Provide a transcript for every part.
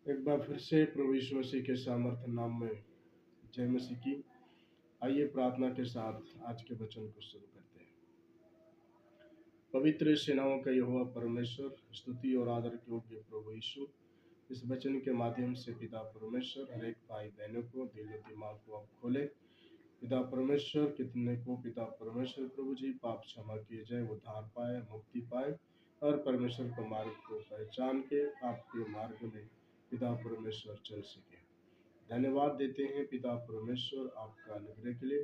एक बार फिर से प्रभु यीशु मसीह के सामर्थ्य नाम में जय मसीह की। आइए प्रार्थना के साथ आज के वचन को शुरू करते हैं। पवित्र सेनाओं का यहोवा परमेश्वर, स्तुति और आदर के योग्य प्रभु यीशु, इस वचन के माध्यम से पिता परमेश्वर हर एक भाई बहनों को दिल और दिमाग को आप खोले। पिता परमेश्वर, कितने को पिता परमेश्वर प्रभु जी पाप क्षमा किए जाए, उद्धार पाए, मुक्ति पाए और परमेश्वर के मार्ग को पहचान के आपके मार्ग में पिता परमेश्वर चल सके। धन्यवाद देते हैं पिता परमेश्वर आपका अनुग्रह के लिए,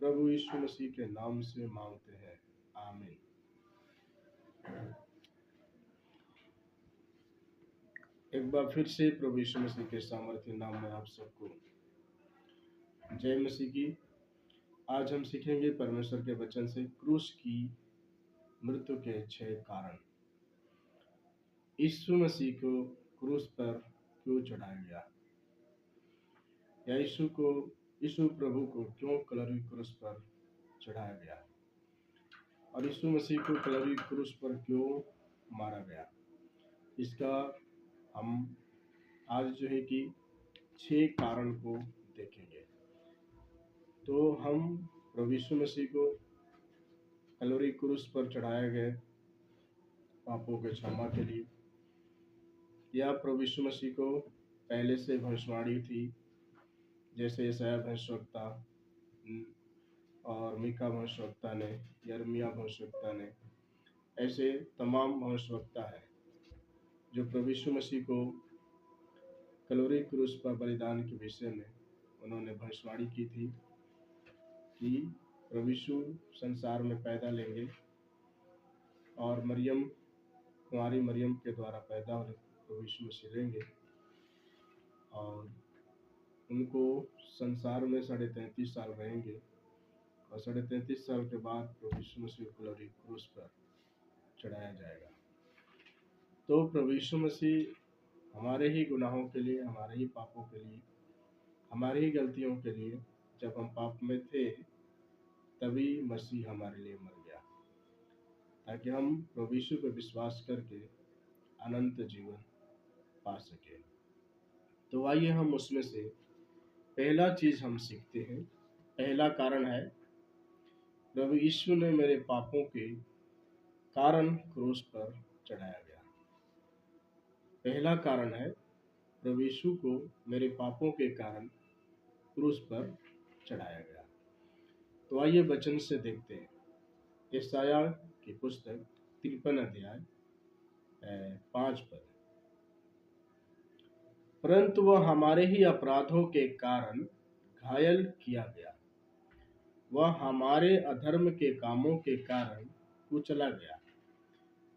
प्रभु यीशु मसीह के नाम से मांगते हैं, आमीन। एक बार फिर से प्रभु यीशु मसीह के सामर्थ्य नाम में आप सबको जय मसीह की। आज हम सीखेंगे परमेश्वर के वचन से क्रूस की मृत्यु के 6 कारण। यीशु मसीह को क्रूस पर क्यों चढ़ाया गया, या यीशु प्रभु को क्यों कलवरी क्रूस पर चढ़ाया गया, और यीशु मसीह को कलवरी क्रूस पर क्यों मारा गया, इसका हम आज जो है कि 6 कारण को देखेंगे। तो हम प्रभु यीशु मसीह को कलवरी क्रूस पर चढ़ाए गए पापों के क्षमा के लिए, या प्रभु यीशु मसीह को पहले से भविष्यवाणी थी, जैसे यशायाह भविष्यवक्ता और मीका भविष्यवक्ता ने, यिर्मयाह भविष्यवक्ता ने, ऐसे तमाम भविष्यवक्ता है जो प्रभु यीशु मसीह को कलवरी क्रूस पर बलिदान के विषय में उन्होंने भविष्यवाणी की थी कि प्रभु यीशु संसार में पैदा लेंगे और कुंवारी मरियम के द्वारा पैदा होने प्रभु यीशु मसीह लेंगे और उनको संसार में 33.5 साल रहेंगे और 33.5 साल के बाद प्रभु यीशु मसीह को कलवरी क्रूस पर चढ़ाया जाएगा। तो प्रभु यीशु मसीह हमारे ही गुनाहों के लिए, हमारे ही पापों के लिए, हमारी ही गलतियों के लिए जब हम पाप में थे तभी मसीह हमारे लिए मर गया, ताकि हम प्रभु यीशु पर विश्वास करके अनंत जीवन पा सके। तो आइए हम उसमें से पहला चीज हम सीखते हैं। पहला कारण है प्रभु यीशु ने मेरे पापों के कारण क्रूस पर चढ़ाया गया। पहला कारण है प्रभु यीशु को मेरे पापों के कारण क्रूस पर चढ़ाया गया। तो आइए वचन से देखते हैं। यशायाह की पुस्तक 53 अध्याय 5 पद। परंतु वह हमारे ही अपराधों के कारण घायल किया गया, वह हमारे अधर्म के कामों के कारण कुचला गया,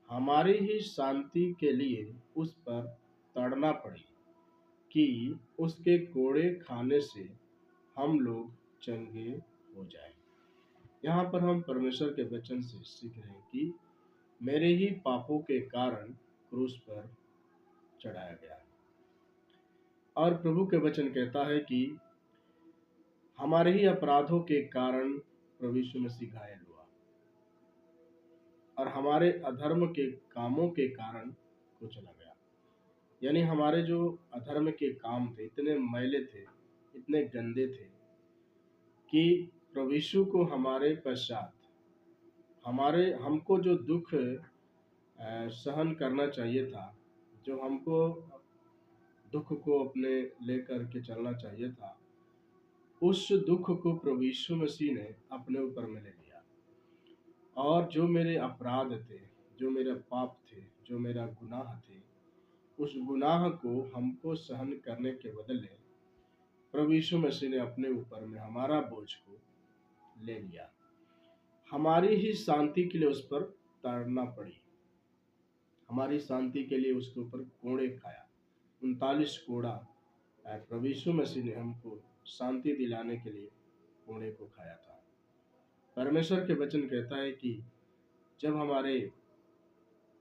हमारी ही शांति के लिए उस पर तड़ना पड़ी कि उसके कोड़े खाने से हम लोग चंगे हो जाएं। यहाँ पर हम परमेश्वर के वचन से सीख रहे हैं कि मेरे ही पापों के कारण क्रूस पर चढ़ाया गया। और प्रभु के वचन कहता है कि हमारे ही अपराधों के कारण प्रभु यीशु मसीह घायल हुआ और हमारे अधर्म के कामों के कारण कुचला गया। यानी हमारे जो अधर्म के काम थे, इतने मैले थे, इतने गंदे थे कि प्रभु यीशु को हमारे पश्चात हमको जो दुख सहन करना चाहिए था, जो हमको दुख को अपने लेकर के चलना चाहिए था, उस दुख को प्रभु यीशु मसीह ने अपने ऊपर में ले लिया। और जो मेरे अपराध थे, जो मेरा पाप थे, जो मेरा गुनाह थे, उस गुनाह को हमको सहन करने के बदले प्रभु यीशु मसीह ने अपने ऊपर में हमारा बोझ को ले लिया। हमारी ही शांति के लिए उस पर ताड़ना पड़ी, हमारी शांति के लिए उसके ऊपर कोड़े खाया। 39 कोड़ा प्रभु यीशु मसीह ने हमको शांति दिलाने के लिए कोड़े को खाया था। परमेश्वर के वचन कहता है कि जब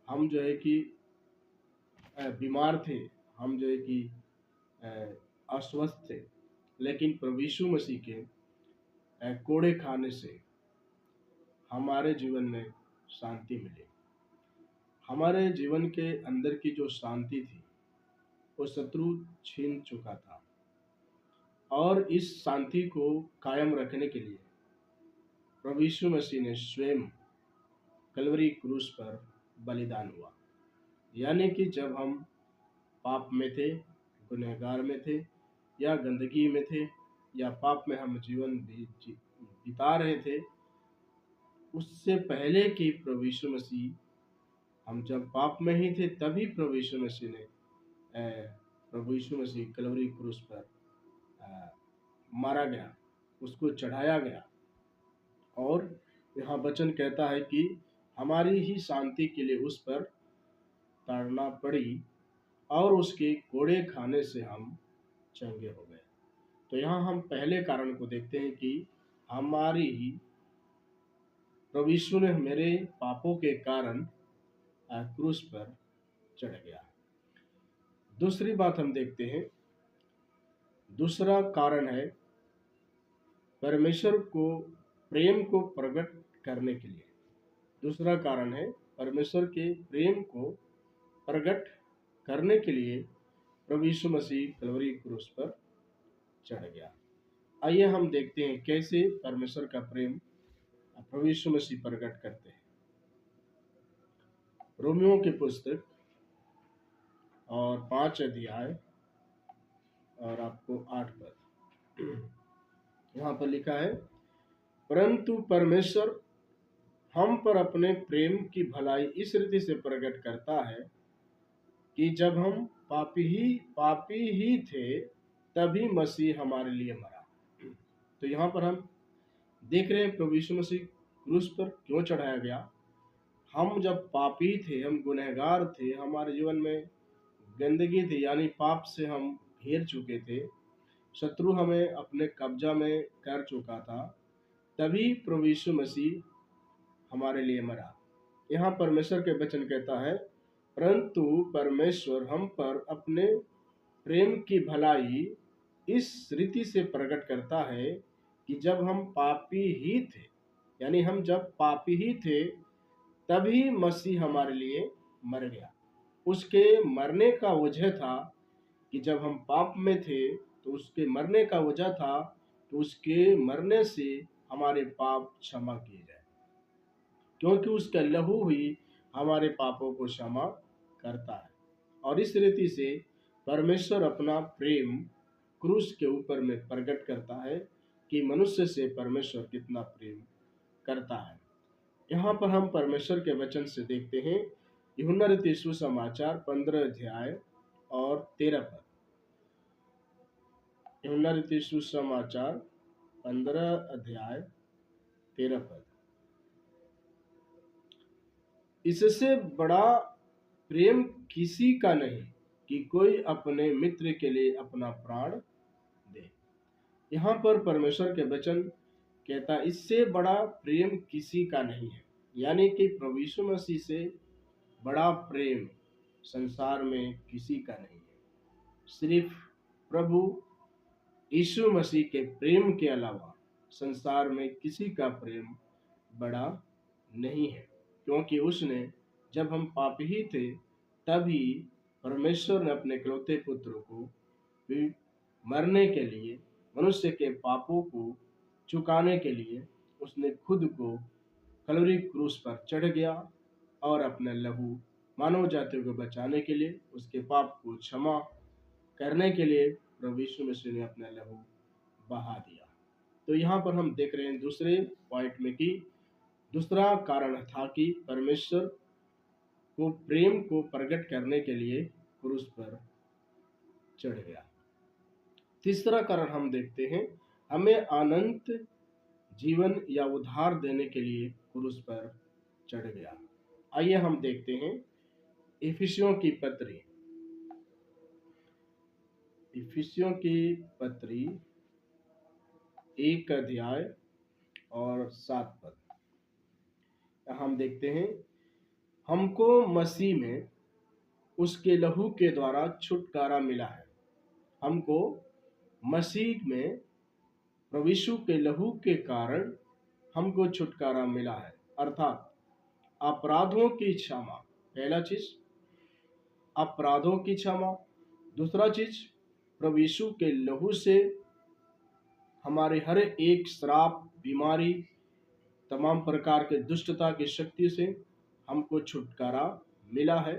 हम जो है कि बीमार थे, हम जो है कि अस्वस्थ थे, लेकिन प्रभु यीशु मसीह के कोड़े खाने से हमारे जीवन में शांति मिली। हमारे जीवन के अंदर की जो शांति थी, वो शत्रु छीन चुका था। और इस शांति को कायम रखने के लिए प्रभु यीशु मसीह ने स्वयं कलवरी क्रूस पर बलिदान हुआ। यानी कि जब हम पाप में थे, गुनहगार में थे, या गंदगी में थे, या पाप में हम जीवन बिता रहे थे, उससे पहले कि प्रभु यीशु मसीह, हम जब पाप में ही थे तभी प्रभु यीशु मसीह ने प्रभु यीशु मसीह कलवरी क्रूस पर मारा गया, उसको चढ़ाया गया। और यहाँ वचन कहता है कि हमारी ही शांति के लिए उस पर ताड़ना पड़ी और उसके कोड़े खाने से हम चंगे हो गए। तो यहाँ हम पहले कारण को देखते हैं कि हमारी ही प्रभु यीशु ने मेरे पापों के कारण क्रूस पर चढ़ गया। दूसरी बात हम देखते हैं, दूसरा कारण है परमेश्वर को प्रेम को प्रकट करने के लिए। दूसरा कारण है परमेश्वर के प्रेम को प्रकट करने के लिए प्रभु यीशु मसीह कलवरी क्रूस पर चढ़ गया। आइए हम देखते हैं कैसे परमेश्वर का प्रेम प्रभु यीशु मसीह प्रकट करते हैं। रोमियो की पुस्तक और 5 अध्याय और आपको 8 पद, यहाँ पर लिखा है, परंतु परमेश्वर हम पर अपने प्रेम की भलाई इस रीति से प्रकट करता है कि जब हम पापी ही थे तभी मसीह हमारे लिए मरा। तो यहाँ पर हम देख रहे हैं प्रभु यीशु मसीह क्रूस पर क्यों चढ़ाया गया। हम जब पापी थे, हम गुनहगार थे, हमारे जीवन में गंदगी थी, यानी पाप से हम घेर चुके थे, शत्रु हमें अपने कब्जा में कर चुका था, तभी प्रभु यीशु मसीह हमारे लिए मरा। यहाँ परमेश्वर के वचन कहता है, परंतु परमेश्वर हम पर अपने प्रेम की भलाई इस रीति से प्रकट करता है कि जब हम पापी ही थे, यानी हम जब पापी ही थे तभी मसीह हमारे लिए मर गया। उसके मरने का वजह था कि जब हम पाप में थे तो उसके मरने का वजह था कि उसके मरने से हमारे पाप क्षमा किए जाए, क्योंकि उसका लहू ही हमारे पापों को क्षमा करता है। और इस रीति से परमेश्वर अपना प्रेम क्रूस के ऊपर में प्रकट करता है कि मनुष्य से परमेश्वर कितना प्रेम करता है। यहाँ पर हम परमेश्वर के वचन से देखते हैं, यूहन्ना रचित सुसमाचार 15 अध्याय और 13 पद। यूहन्ना रचित सुसमाचार 15 अध्याय 13 पद, इससे बड़ा प्रेम किसी का नहीं कि कोई अपने मित्र के लिए अपना प्राण दे। यहाँ पर परमेश्वर के वचन कहता है, इससे बड़ा प्रेम किसी का नहीं है, यानी कि प्रभु यीशु मसीह से बड़ा प्रेम संसार में किसी का नहीं है। सिर्फ प्रभु यीशु मसीह के प्रेम के अलावा संसार में किसी का प्रेम बड़ा नहीं है, क्योंकि उसने, जब हम पापी ही थे तभी परमेश्वर ने अपने इकलौते पुत्र को मरने के लिए, मनुष्य के पापों को चुकाने के लिए उसने खुद को कलवरी क्रूस पर चढ़ गया और अपने लहू मानव जाति को बचाने के लिए, उसके पाप को क्षमा करने के लिए प्रभु यीशु मसीह ने अपना लहू बहा दिया। तो यहाँ पर हम देख रहे हैं दूसरे पॉइंट में कि दूसरा कारण था कि परमेश्वर को प्रेम को प्रकट करने के लिए क्रूस पर चढ़ गया। तीसरा कारण हम देखते हैं, हमें अनंत जीवन या उद्धार देने के लिए क्रूस पर चढ़ गया। आइए हम देखते हैं इफिसियों की पत्री 1 अध्याय और 7 पद। हम देखते हैं, हमको मसीह में उसके लहू के द्वारा छुटकारा मिला है। हमको मसीह में प्रभु यीशु के लहू के कारण हमको छुटकारा मिला है, अर्थात अपराधों की क्षमा। पहला चीज अपराधों की क्षमा, दूसरा चीज, प्रभु यीशु के लहू से हमारे हर एक श्राप, बीमारी, तमाम प्रकार के दुष्टता की शक्ति से हमको छुटकारा मिला है।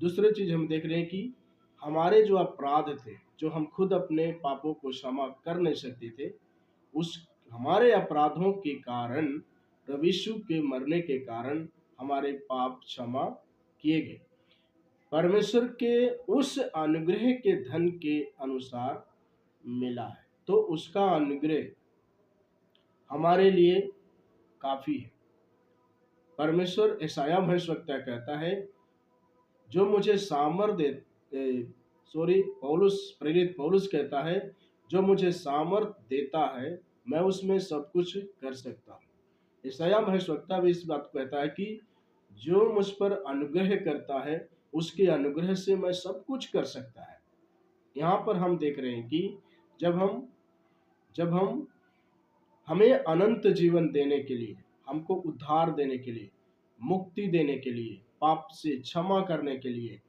दूसरी चीज हम देख रहे हैं कि हमारे जो अपराध थे, जो हम खुद अपने पापों को क्षमा कर नहीं सकते थे, उस हमारे अपराधों के कारण, प्रभु यीशु के मरने के कारण हमारे पाप क्षमा किए गए। परमेश्वर के उस अनुग्रह के धन के अनुसार मिला है, तो उसका अनुग्रह हमारे लिए काफी है। परमेश्वर यशायाह भविष्यवक्ता कहता है, जो मुझे सामर्थ पौलुस, प्रेरित पौलुस कहता है, जो मुझे सामर्थ देता है मैं उसमें सब कुछ कर सकता हूँ। यशायाह भविष्यवक्ता भी इस बात को कहता है कि जो मुझ पर अनुग्रह करता है उसके अनुग्रह से मैं सब कुछ कर सकता है। यहाँ पर हम देख रहे हैं कि जब हम हमें अनंत जीवन देने के लिए, हमको उद्धार देने के लिए, मुक्ति देने के लिए, पाप से क्षमा करने के लिए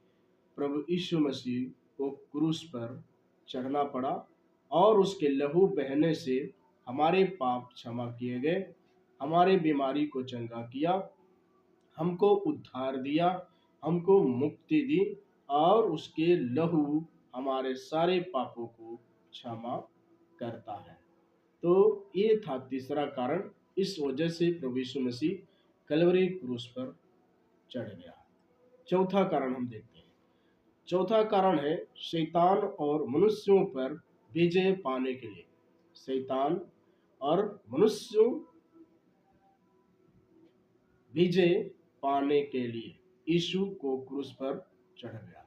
प्रभु यीशु मसीह को क्रूस पर चढ़ना पड़ा और उसके लहू बहने से हमारे पाप क्षमा किए गए, हमारे बीमारी को चंगा किया, हमको उद्धार दिया, हमको मुक्ति दी और उसके लहू हमारे सारे पापों को क्षमा करता है। तो ये था तीसरा कारण, इस वजह से प्रभु यीशु मसीह कलवरी क्रूस पर चढ़ गया। चौथा कारण हम देखते हैं। चौथा कारण है शैतान और मनुष्यों पर विजय पाने के लिए। शैतान और मनुष्यों विजय पाने के लिए यीशु को क्रूस पर चढ़ गया।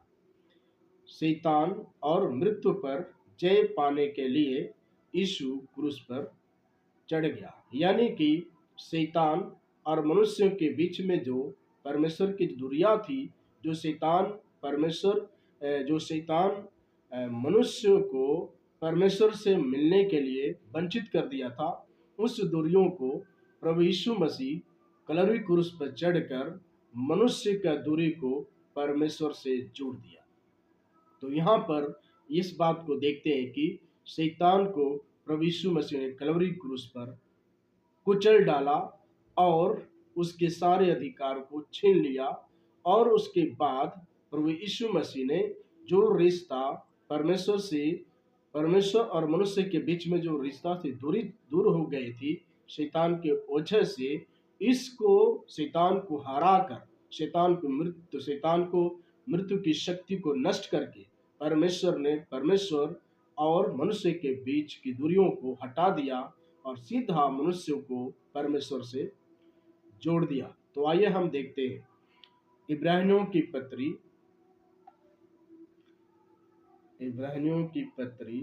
शैतान और मृत्यु पर जय पाने के लिए यीशु क्रूस पर चढ़ गया। यानी कि शैतान और मनुष्यों के बीच में जो परमेश्वर की दूरियां थी, जो शैतान मनुष्य को परमेश्वर से मिलने के लिए वंचित कर दिया था, उस दूरियों को प्रभु यीशु मसीह कलवरी क्रूस पर चढ़कर मनुष्य का दूरी को परमेश्वर से जोड़ दिया। तो यहाँ पर इस बात को देखते हैं कि शैतान को प्रभु यीशु मसीह ने कलवरी क्रूस पर कुचल डाला और उसके सारे अधिकार को छीन लिया। और उसके बाद प्रभु यीशु मसीह ने जो रिश्ता परमेश्वर और मनुष्य के बीच में जो रिश्ता से दूर हो गई थी शैतान के वजह से, इसको शैतान को हराकर, शैतान को मृत्यु की शक्ति को नष्ट करके परमेश्वर और मनुष्य के बीच की दूरियों को हटा दिया और सीधा मनुष्य को परमेश्वर से जोड़ दिया। तो आइए हम देखते हैं इब्रानियों की पत्री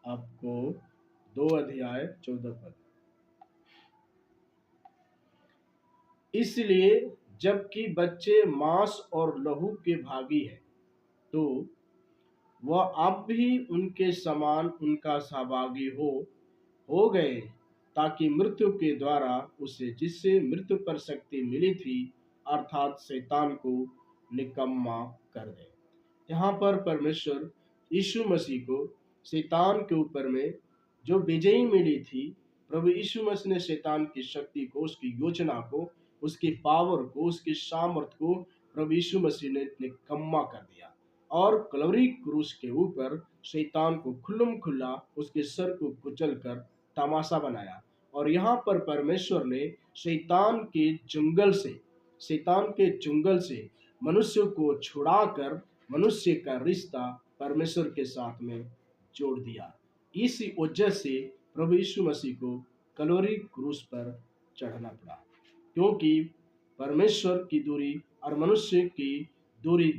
आपको 2 अध्याय 14 पद। इसलिए जबकि बच्चे मांस और लहू के भागी है, तो वह अब भी उनके समान उनका सहभागी हो गए, ताकि मृत्यु के द्वारा उसे जिससे मृत्यु पर शक्ति मिली थी, अर्थात शैतान को निकम्मा कर दे। यहाँ पर परमेश्वर यीशु मसीह को शैतान के ऊपर में जो विजयी मिली थी, प्रभु यीशु मसीह ने शैतान की शक्ति को, उसकी योजना को, उसकी पावर को, उसकी सामर्थ को प्रभु यीशु मसीह ने निकम्मा कर दिया और कलवरी क्रूस के ऊपर शैतान को खुल्लम खुल्ला उसके सर को कुचल कर तमाशा बनाया। और यहाँ पर परमेश्वर ने शैतान के चुंगल से मनुष्य को छुड़ाकर मनुष्य का रिश्ता परमेश्वर के साथ में जोड़ दिया। इसी वजह से प्रभु यीशु मसीह को कलवरी क्रूस पर चढ़ना पड़ा, क्योंकि परमेश्वर की दूरी और मनुष्य की दूरी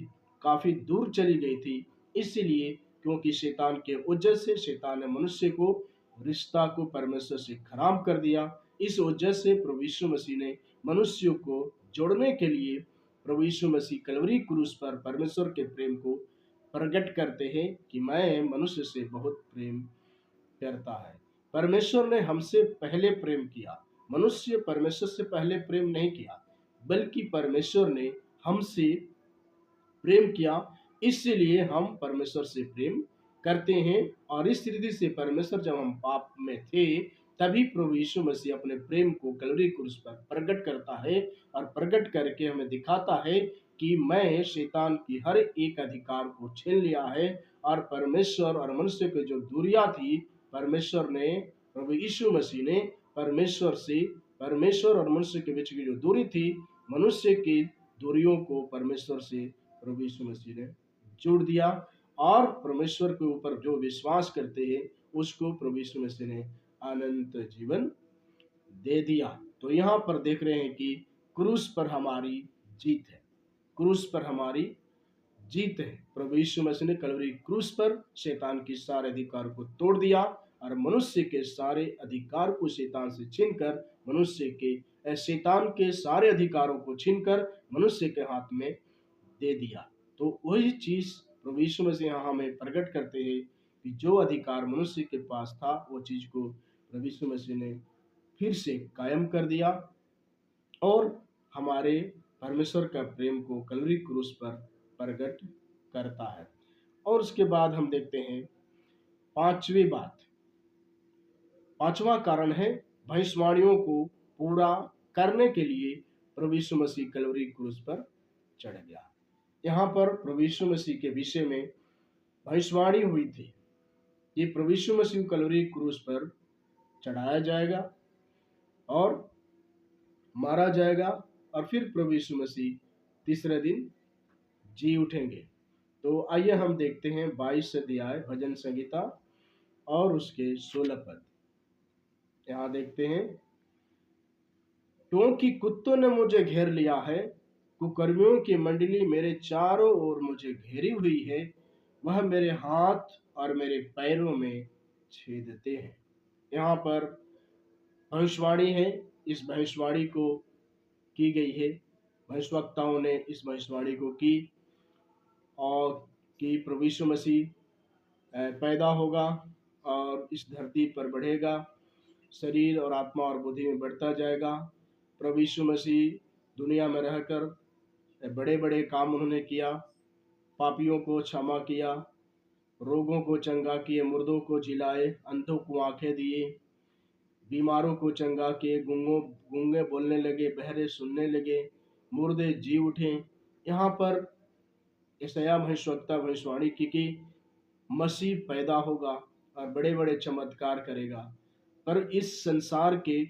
काफी दूर चली गई थी। इसलिए क्योंकि शैतान के वजह से शैतान ने मनुष्य को रिश्ता को परमेश्वर से खराब कर दिया। इस वजह से प्रभु यीशु मसीह ने मनुष्य को जोड़ने के लिए प्रभु यीशु मसीह कलवरी क्रूस पर परमेश्वर के प्रेम को प्रकट करते हैं कि मैं मनुष्य से बहुत प्रेम करता है। परमेश्वर ने हमसे पहले प्रेम किया, मनुष्य परमेश्वर से पहले प्रेम नहीं किया, बल्कि परमेश्वर ने हमसे प्रेम किया, इसलिए हम परमेश्वर से प्रेम करते हैं। और इस रीति से परमेश्वर जब हम पाप में थे, तभी प्रभु यीशु मसीह अपने प्रेम को कलवरी क्रूस पर प्रकट करता है और प्रकट करके हमें दिखाता है कि मैं शैतान की हर एक अधिकार को छीन लिया है। और परमेश्वर और मनुष्य की जो दूरियां थी, परमेश्वर ने, प्रभु यीशु मसीह ने परमेश्वर और मनुष्य के बीच की जो दूरी थी, मनुष्य की दूरियों को परमेश्वर से प्रभु यीशु मसीह ने जोड़ दिया। और परमेश्वर के ऊपर जो विश्वास करते हैं, उसको प्रभु यीशु मसीह ने अनंत जीवन दे दिया। तो यहाँ पर देख रहे हैं कि क्रूस पर हमारी जीत है, क्रूस पर हमारी जीत है। प्रभु यीशु मसीह ने कलवरी क्रूस पर शैतान की सारे अधिकार को तोड़ दिया और मनुष्य के सारे अधिकार को शैतान से छीनकर शैतान के सारे अधिकारों को छीनकर मनुष्य के हाथ में दे दिया। तो वही चीज प्रभु यीशु मसीह यहाँ हमें प्रकट करते हैं कि जो अधिकार मनुष्य के पास था, वो चीज को प्रभु यीशु मसीह ने फिर से कायम कर दिया और हमारे परमेश्वर का प्रेम को कलवरी क्रूस पर प्रकट करता है। और उसके बाद हम देखते हैं पांचवा कारण है, भविष्यवाणियों को पूरा करने के लिए प्रभु यीशु मसीह कलवरी क्रूस पर चढ़ गया। यहाँ पर प्रभु यीशु मसीह के विषय में भविष्यवाणी हुई थी, ये प्रभु यीशु मसीह कलवरी क्रूस पर चढ़ाया जाएगा और मारा जाएगा और फिर प्रभु यीशु मसीह तीसरे दिन जी उठेंगे। तो आइए हम देखते हैं 22 अध्याय भजन संहिता और उसके 16 पद। यहाँ देखते हैं, क्योंकि कुत्तों ने मुझे घेर लिया है, कुकर्मियों की मंडली मेरे चारों ओर मुझे घेरी हुई है, वह मेरे हाथ और मेरे पैरों में छेदते हैं। यहाँ पर भविष्यवाणी है, इस भविष्यवाणी को की गई है, भविष्यवक्ताओं ने इस भविष्यवाणी को की और कि प्रभु यीशु मसीह पैदा होगा और इस धरती पर बढ़ेगा, शरीर और आत्मा और बुद्धि में बढ़ता जाएगा। प्रभु यीशु मसीह दुनिया में रहकर बड़े बड़े काम उन्होंने किया, पापियों को क्षमा किया, रोगों को चंगा किए, मुर्दों को जिलाए, अंधों को आंखें दिए, बीमारों को चंगा किए, गूंगे बोलने लगे, बहरे सुनने लगे, मुर्दे जी उठे। यहाँ पर यशायाह भविष्यवक्ता भविष्यवाणी की कि मसीह पैदा होगा और बड़े बड़े चमत्कार करेगा। पर इस संसार के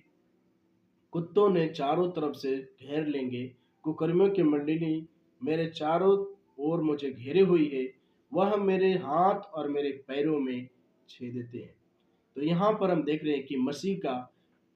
कुत्तों ने चारों तरफ से घेर लेंगे, कुकर्मियों की मंडली मेरे चारों ओर मुझे घेरे हुई है, वह मेरे हाथ और मेरे पैरों में छेदते हैं। तो यहाँ पर हम देख रहे हैं कि मसीह का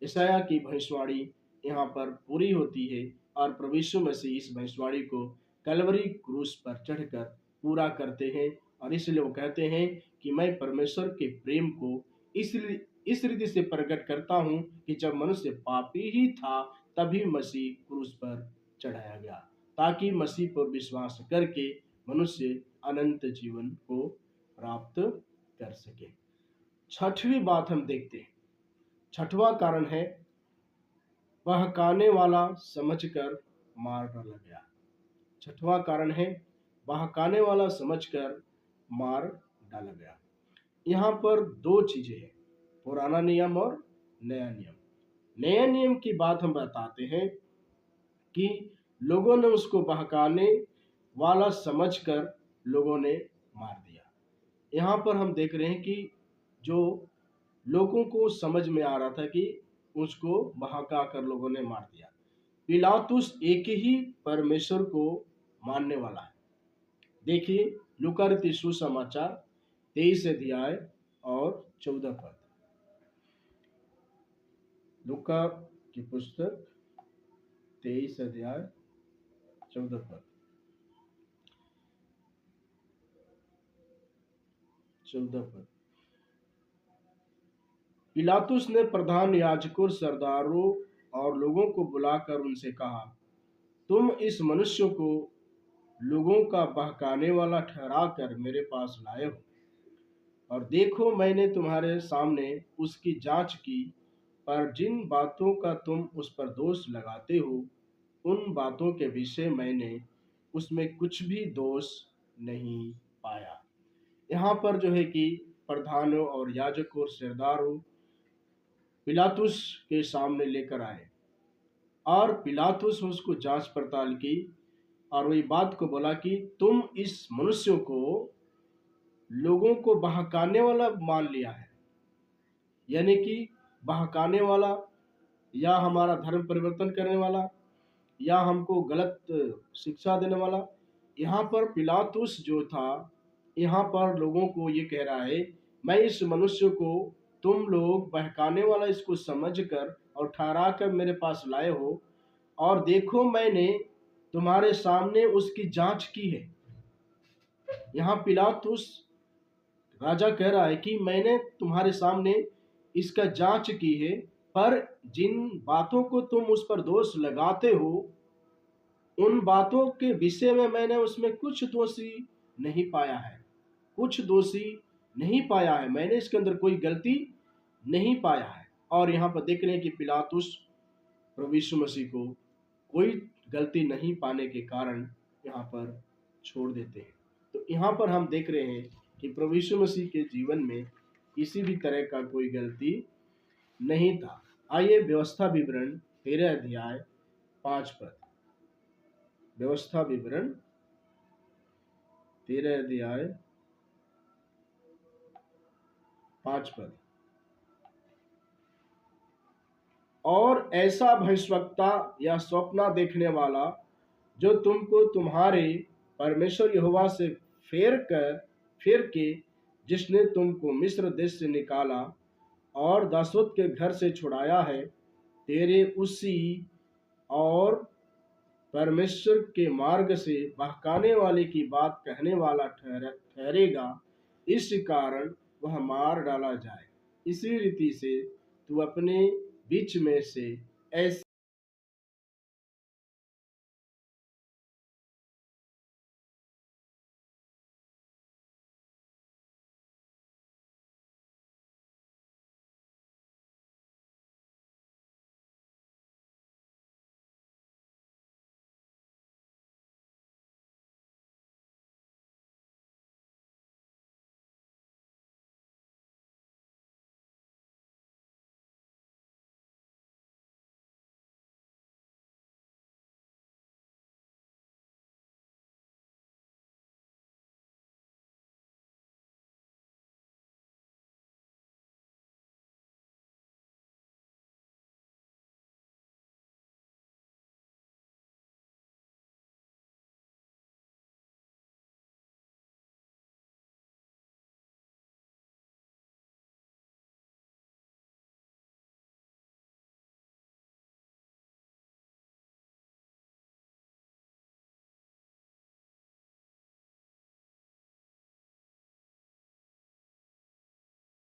यशायाह की भविष्यवाणी यहाँ पर पूरी होती है और प्रभु यीशु मसीह इस भविष्यवाणी को कलवरी क्रूस पर चढ़कर पूरा करते हैं। और इसलिए वो कहते हैं कि मैं परमेश्वर के प्रेम को इस रीति से प्रकट करता हूँ कि जब मनुष्य पापी ही था, तभी मसीह क्रूस पर चढ़ाया गया, ताकि मसीह पर विश्वास करके मनुष्य अनंत जीवन को प्राप्त कर सके। छठवीं बात हम देखते हैं, छठवां कारण है, बहकाने वाला समझकर मार डाला गया। छठवां कारण है, बहकाने वाला समझकर मार डाला गया। यहाँ पर दो चीजें हैं, पुराना नियम और नया नियम। नया नियम की बात हम बताते हैं कि लोगों ने उसको बहकाने वाला समझकर लोगों ने मार दिया। यहाँ पर हम देख रहे हैं कि जो लोगों को समझ में आ रहा था कि उसको बहका कर लोगों ने मार दिया। पिलातुस एक ही परमेश्वर को मानने वाला है। देखिए लूका रचित सुसमाचार 23 अध्याय और 14 पद। लूका की पुस्तक 23 अध्याय 14 पद। 14 पद। पिलातुस ने प्रधान याजकों, सरदारों और लोगों को बुलाकर उनसे कहा, तुम इस मनुष्य को लोगों का बहकाने वाला ठहरा कर मेरे पास लाए हो, और देखो मैंने तुम्हारे सामने उसकी जांच की, पर जिन बातों का तुम उस पर दोष लगाते हो, उन बातों के विषय मैंने उसमें कुछ भी दोष नहीं पाया। यहाँ पर जो है कि प्रधानों और याजकों और सरदारों पिलातुस के सामने लेकर आए और पिलातुस उसको जांच पड़ताल की और वही बात को बोला कि तुम इस मनुष्य को लोगों को बहकाने वाला मान लिया है, यानी कि बहकाने वाला या हमारा धर्म परिवर्तन करने वाला या हमको गलत शिक्षा देने वाला। यहाँ पर पिलातुस जो था, यहाँ पर लोगों को ये कह रहा है, मैं इस मनुष्य को तुम लोग बहकाने वाला इसको समझकर और ठहरा कर मेरे पास लाए हो, और देखो मैंने तुम्हारे सामने उसकी जांच की है। यहाँ पिलातुस राजा कह रहा है कि मैंने तुम्हारे सामने इसका जांच की है, पर जिन बातों को तुम उस पर दोष लगाते हो उन बातों के विषय में मैंने उसमें कुछ दोषी नहीं पाया है, कुछ दोषी नहीं पाया है, मैंने इसके अंदर कोई गलती नहीं पाया है। और यहाँ पर देख रहे हैं कि पिलातुस प्रभु यीशु मसीह को कोई गलती नहीं पाने के कारण यहाँ पर छोड़ देते हैं। तो यहाँ पर हम देख रहे हैं कि प्रभु यीशु मसीह के जीवन में किसी भी तरह का कोई गलती नहीं था। आइए व्यवस्था विवरण 13 अध्याय 5 पद। व्यवस्था विवरण 13 अध्याय 5 पद। और ऐसा भविष्यवक्ता या स्वप्न देखने वाला जो तुमको तुम्हारे परमेश्वर यहोवा से फिर के जिसने तुमको मिस्र देश से निकाला और दासत्व के घर से छुड़ाया है, तेरे उसी और परमेश्वर के मार्ग से बहकाने वाले की बात कहने वाला ठहरेगा, इस कारण वह मार डाला जाए। इसी रीति से तू अपने बीच में से ऐसे